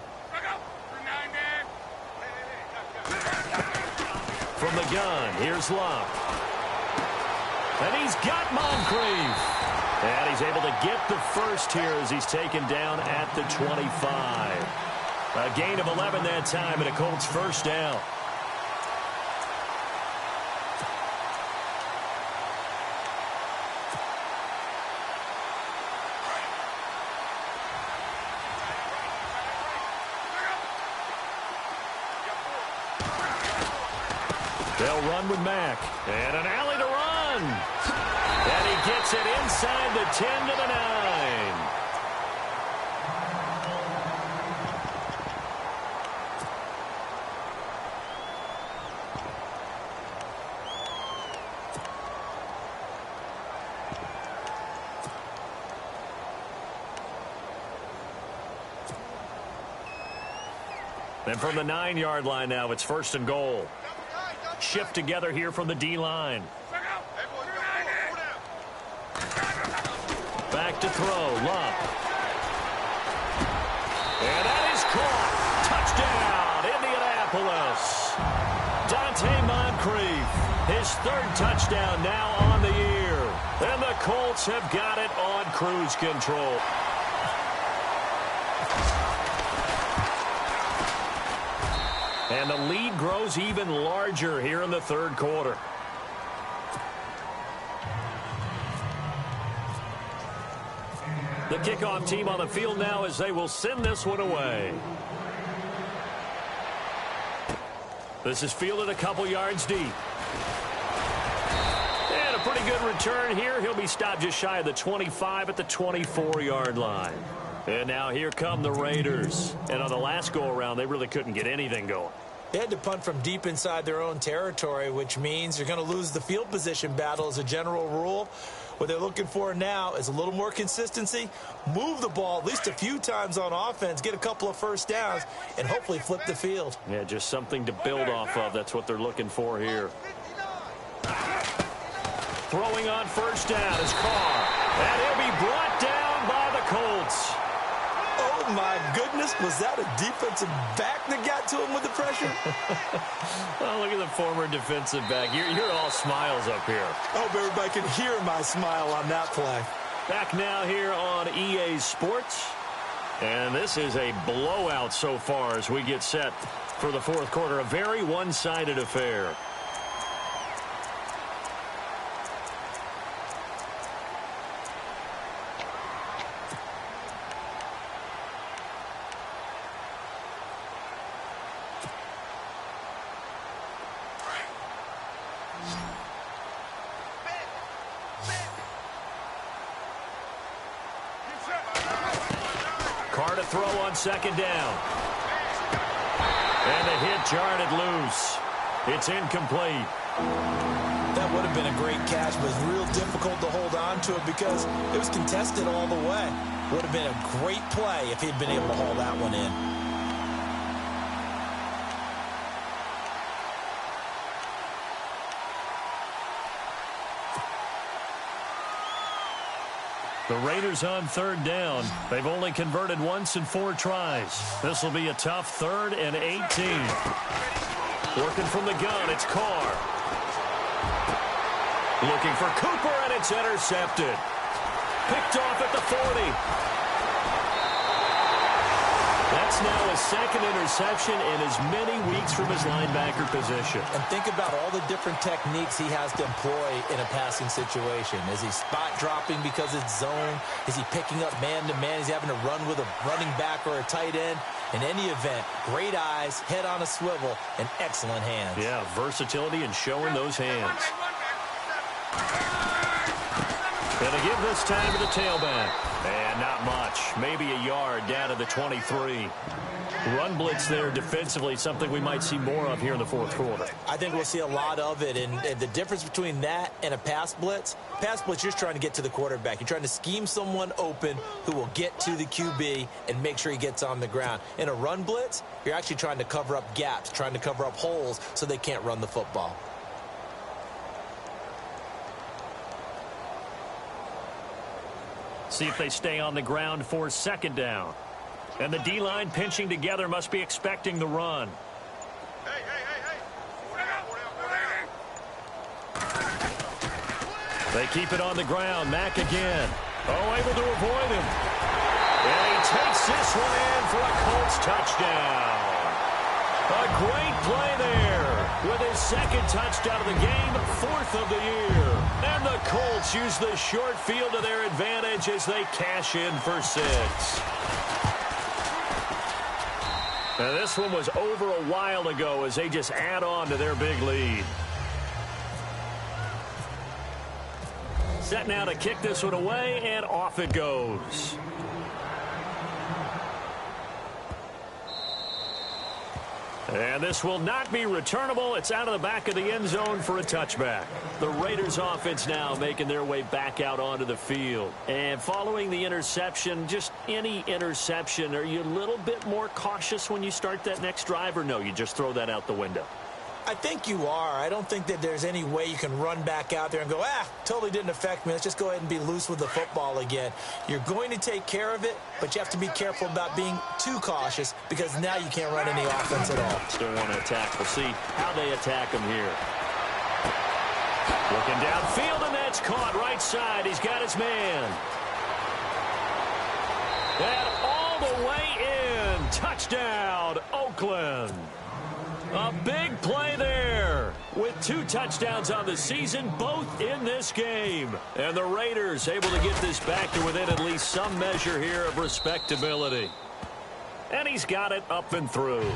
From the gun, here's Locke. And he's got Moncrief. And he's able to get the first here as he's taken down at the 25. A gain of 11 that time and a Colts first down. They'll run with Mack. And an alley to run. And he gets it inside the 10 to the 9. And from the 9-yard line now, it's 1st and goal. Shift together here from the D-line. Back to throw. Love. And that is caught. Touchdown, Indianapolis. Dante Moncrief, his 3rd touchdown now on the year. And the Colts have got it on cruise control. And the lead grows even larger here in the 3rd quarter. The kickoff team on the field now as they will send this one away. This is fielded a couple yards deep. And a pretty good return here. He'll be stopped just shy of the 25 at the 24-yard line. And now here come the Raiders. And on the last go-around, they really couldn't get anything going.
They had to punt from deep inside their own territory, which means you're going to lose the field position battle as a general rule. What they're looking for now is a little more consistency, move the ball at least a few times on offense, get a couple of first downs, and hopefully flip the field.
Yeah, just something to build off of. That's what they're looking for here. Throwing on first down is Carr. And he'll be brought down by the Colts.
Oh, my goodness. Was that a defensive back that got to him with the pressure?
Oh, look at the former defensive back. You're all smiles up here.
I hope everybody can hear my smile on that play.
Back now here on EA Sports. And this is a blowout so far as we get set for the fourth quarter. A very one-sided affair. Carr to throw on second down. And the hit jarred it loose. It's incomplete.
That would have been a great catch, but it's real difficult to hold on to it because it was contested all the way. Would have been a great play if he'd been able to haul that one in.
The Raiders on third down. They've only converted once in 4 tries. This will be a tough 3rd and 18. Working from the gun, it's Carr. Looking for Cooper, and it's intercepted. Picked off at the 40. That's now his second interception in as many weeks from his linebacker position.
And think about all the different techniques he has to employ in a passing situation. Is he spot dropping because it's zone? Is he picking up man-to-man? Is he having to run with a running back or a tight end? In any event, great eyes, head on a swivel, and excellent hands.
Yeah, versatility and showing those hands. Going to give this time to the tailback. And not much. Maybe a yard down to the 23. Run blitz there defensively, something we might see more of here in the fourth quarter.
I think we'll see a lot of it. And the difference between that and a pass blitz, you're just trying to get to the quarterback. You're trying to scheme someone open who will get to the QB and make sure he gets on the ground. In a run blitz, you're actually trying to cover up gaps, trying to cover up holes so they can't run the football.
See if they stay on the ground for second down. And the D-line pinching together must be expecting the run. They keep it on the ground. Mack again. Oh, able to avoid him. And he takes this one in for a Colts touchdown. A great play there with his second touchdown of the game, 4th of the year. And the Colts use the short field to their advantage as they cash in for 6. Now this one was over a while ago as they just add on to their big lead. Set now to kick this one away, and off it goes. And this will not be returnable. It's out of the back of the end zone for a touchback. The Raiders offense now making their way back out onto the field. And following the interception, just any interception, are you a little bit more cautious when you start that next drive, or no, you just throw that out the window?
I think you are. I don't think that there's any way you can run back out there and go, totally didn't affect me. Let's just go ahead and be loose with the football again. You're going to take care of it, but you have to be careful about being too cautious because now you can't run any offense at all.
Still want to attack. We'll see how they attack him here. Looking downfield, and that's caught right side. He's got his man. And all the way in. Touchdown, Oakland. A big play there with 2 touchdowns on the season, both in this game. And the Raiders able to get this back to within at least some measure here of respectability. And he's got it up and through.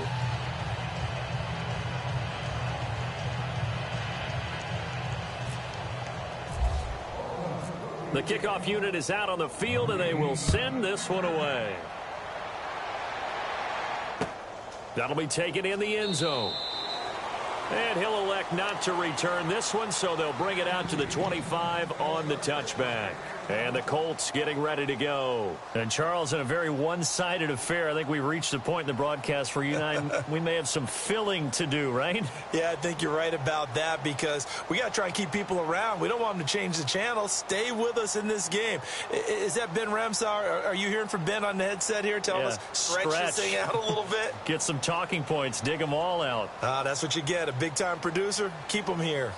The kickoff unit is out on the field, and they will send this one away. That'll be taken in the end zone. And he'll elect not to return this one, so they'll bring it out to the 25 on the touchback. And the Colts getting ready to go. And, Charles, in a very one-sided affair, I think we've reached the point in the broadcast where you and I, we may have some filling to do, right?
Yeah, I think you're right about that because we got to try and keep people around. We don't want them to change the channel. Stay with us in this game. Is that Ben Ramsar? Are you hearing from Ben on the headset here telling us stretch this thing out a little bit?
Get some talking points. Dig them all out.
That's what you get. A big-time producer. Keep them here.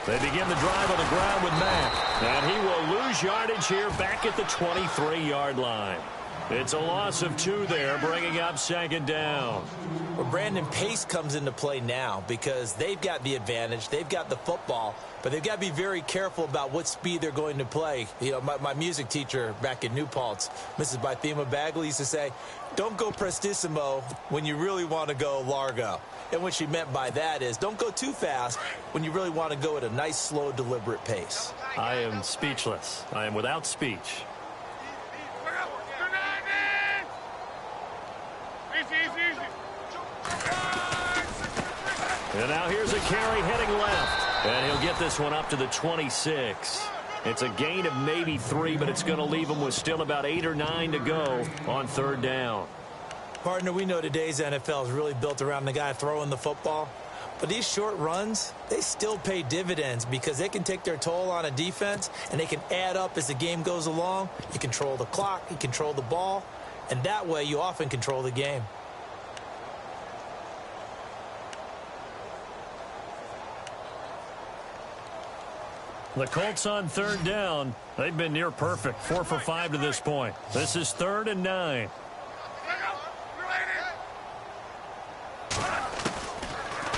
They begin the drive on the ground with Mack. And he will lose yardage here back at the 23-yard line. It's a loss of 2 there, bringing up 2nd down.
Well, Brandon, pace comes into play now because they've got the advantage. They've got the football, but they've got to be very careful about what speed they're going to play. You know, my music teacher back in New Paltz, Mrs. Bythema Bagley, used to say, don't go prestissimo when you really want to go largo. And what she meant by that is don't go too fast when you really want to go at a nice, slow, deliberate pace.
I am speechless. I am without speech. And now here's a carry heading left. And he'll get this one up to the 26. It's a gain of maybe 3, but it's going to leave him with still about 8 or 9 to go on 3rd down.
Partner, we know today's NFL is really built around the guy throwing the football. But these short runs, they still pay dividends because they can take their toll on a defense, and they can add up as the game goes along. You control the clock, you control the ball, and that way you often control the game.
The Colts on 3rd down. They've been near perfect, 4 for 5 to this point. This is 3rd and 9.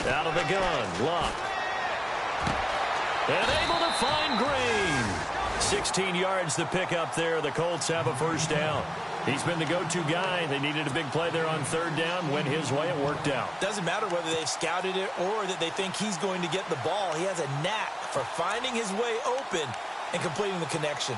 Out of the gun, Luck. And able to find Green. 16 yards to pick up there. The Colts have a 1st down. He's been the go-to guy. They needed a big play there on 3rd down. Went his way. It worked out.
Doesn't matter whether they've scouted it or that they think he's going to get the ball. He has a knack for finding his way open and completing the connection.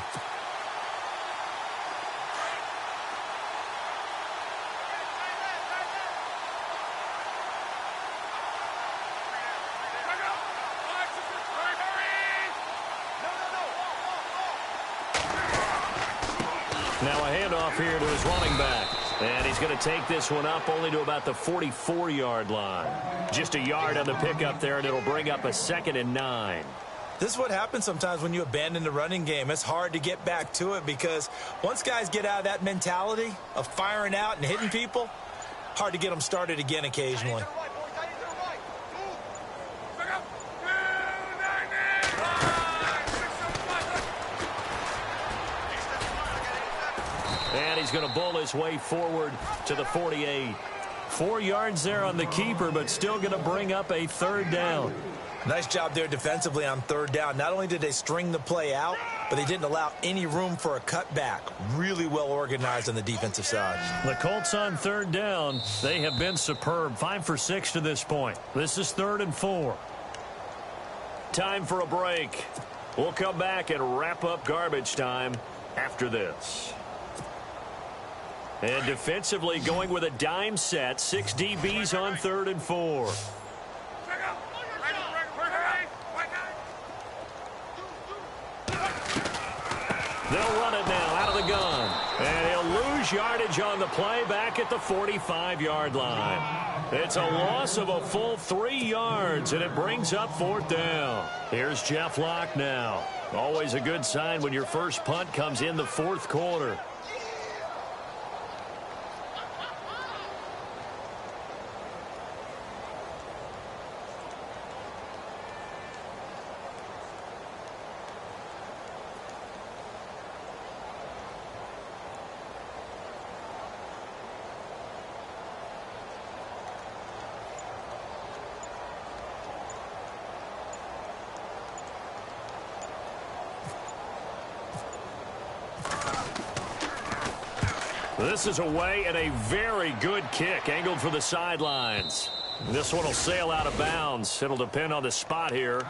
Now a handoff here to his running back. And he's going to take this one up only to about the 44-yard line. Just a yard on the pickup there, and it'll bring up a 2nd and 9.
This is what happens sometimes when you abandon the running game. It's hard to get back to it because once guys get out of that mentality of firing out and hitting people, hard to get them started again occasionally.
And he's going to bowl his way forward to the 48. 4 yards there on the keeper, but still going to bring up a 3rd down.
Nice job there defensively on 3rd down. Not only did they string the play out, but they didn't allow any room for a cutback. Really well organized on the defensive side.
The Colts on 3rd down. They have been superb. 5 for 6 to this point. This is 3rd and 4. Time for a break. We'll come back and wrap up garbage time after this. And defensively going with a dime set. 6 DBs on 3rd and 4. They'll run it now out of the gun. And he'll lose yardage on the play back at the 45-yard line. It's a loss of a full 3 yards, and it brings up 4th down. Here's Jeff Locke now. Always a good sign when your first punt comes in the 4th quarter. This is away and a very good kick angled for the sidelines. This one will sail out of bounds. It'll depend on the spot here.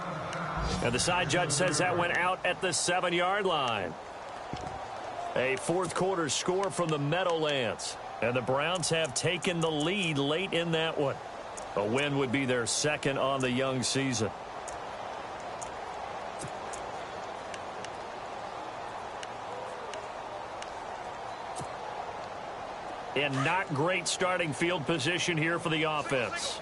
And the side judge says that went out at the 7-yard line. A fourth quarter score from the Meadowlands. And the Browns have taken the lead late in that one. A win would be their second on the young season. And not great starting field position here for the offense.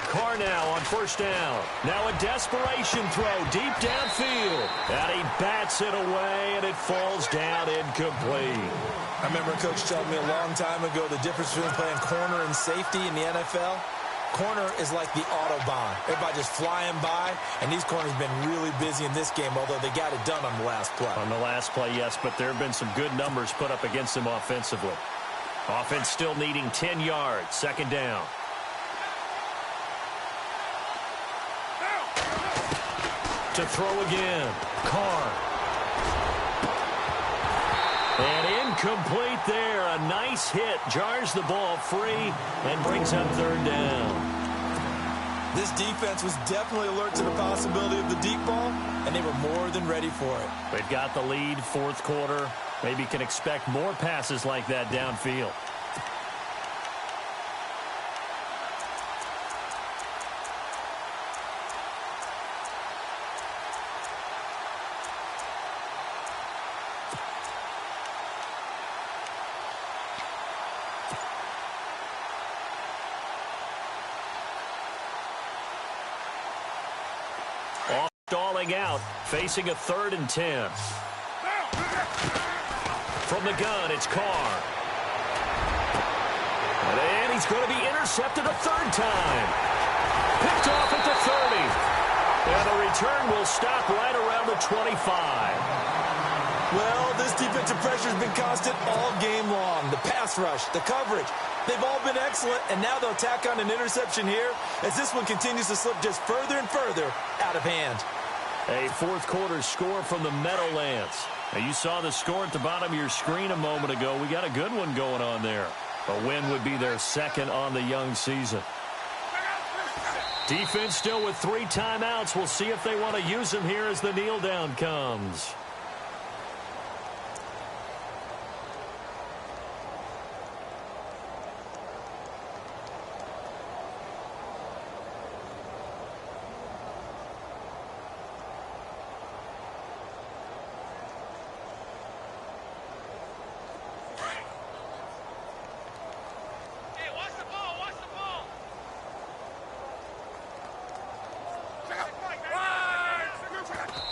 Carr now on first down. Now a desperation throw deep downfield. And he bats it away, and it falls down incomplete.
I remember a coach telling me a long time ago the difference between playing corner and safety in the NFL. Corner is like the Autobahn. Everybody just flying by, and these corners have been really busy in this game, although they got it done on the last play.
On the last play, yes, but there have been some good numbers put up against them offensively. Offense still needing 10 yards. Second down. To throw again. Carr. And incomplete there. A nice hit. Jars the ball free and brings up third down.
This defense was definitely alert to the possibility of the deep ball, and they were more than ready for it.
They've got the lead, fourth quarter. Maybe can expect more passes like that downfield. Stalling out, facing a 3rd and 10. From the gun, it's Carr. And he's going to be intercepted a third time. Picked off at the 30. And the return will stop right around the 25.
Well, this defensive pressure has been constant all game long. The pass rush, the coverage, they've all been excellent, and now they'll tack on an interception here as this one continues to slip just further and further out of hand.
A fourth quarter score from the Meadowlands. Now, you saw the score at the bottom of your screen a moment ago. We got a good one going on there. A win would be their second on the young season. Defense still with 3 timeouts. We'll see if they want to use them here as the kneel down comes.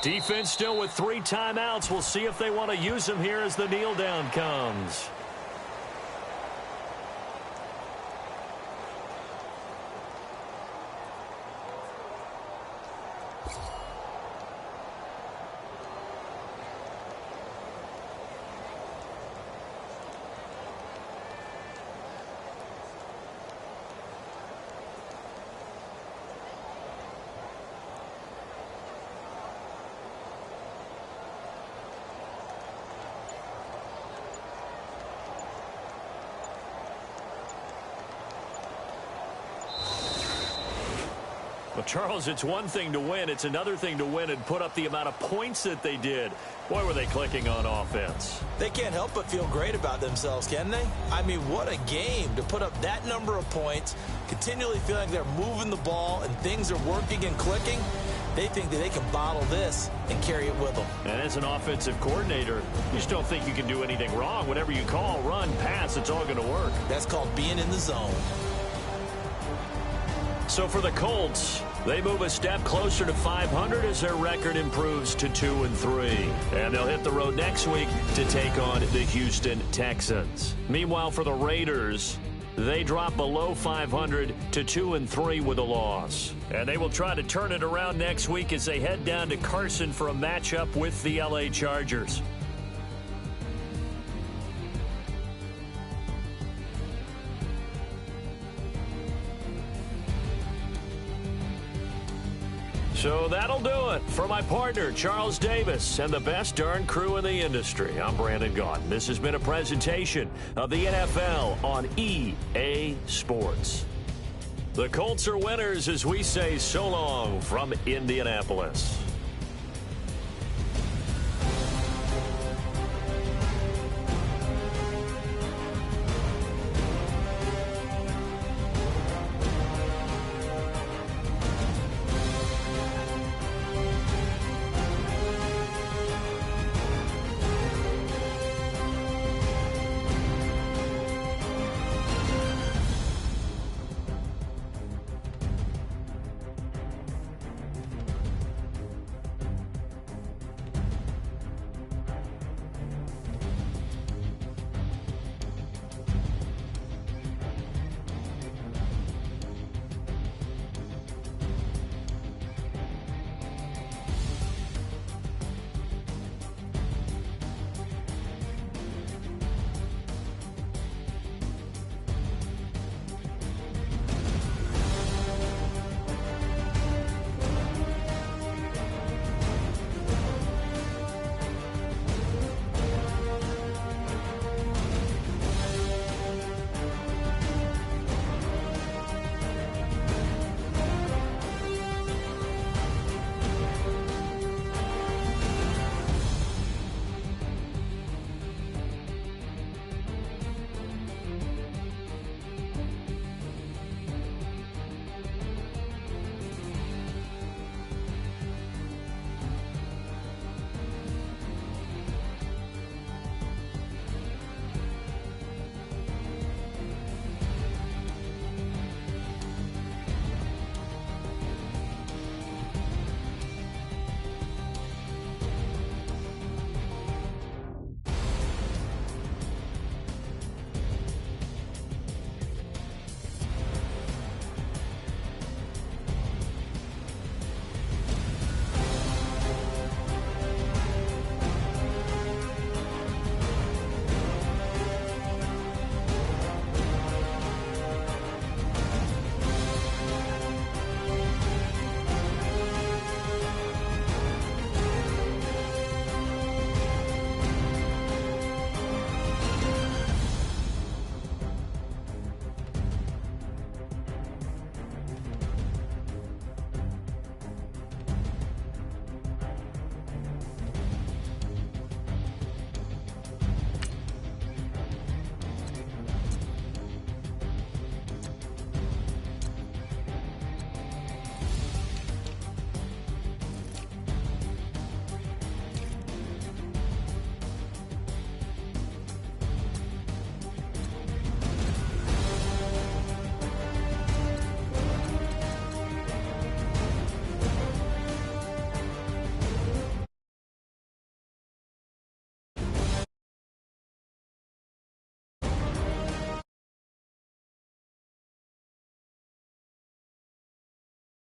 Defense still with 3 timeouts. We'll see if they want to use them here as the kneel down comes. Well, Charles, it's one thing to win. It's another thing to win and put up the amount of points that they did. Boy, were they clicking on offense.
They can't help but feel great about themselves, can they? I mean, what a game to put up that number of points, continually feeling like they're moving the ball and things are working and clicking. They think that they can bottle this and carry it with them.
And as an offensive coordinator, you just don't think you can do anything wrong. Whatever you call, run, pass, it's all going to work.
That's called being in the zone.
So for the Colts, they move a step closer to 500 as their record improves to 2-3. And they'll hit the road next week to take on the Houston Texans. Meanwhile, for the Raiders, they drop below 500 to 2-3 with a loss. And they will try to turn it around next week as they head down to Carson for a matchup with the LA Chargers. So that'll do it. For my partner, Charles Davis, and the best darn crew in the industry, I'm Brandon Gaudin. This has been a presentation of the NFL on EA Sports. The Colts are winners as we say so long from Indianapolis.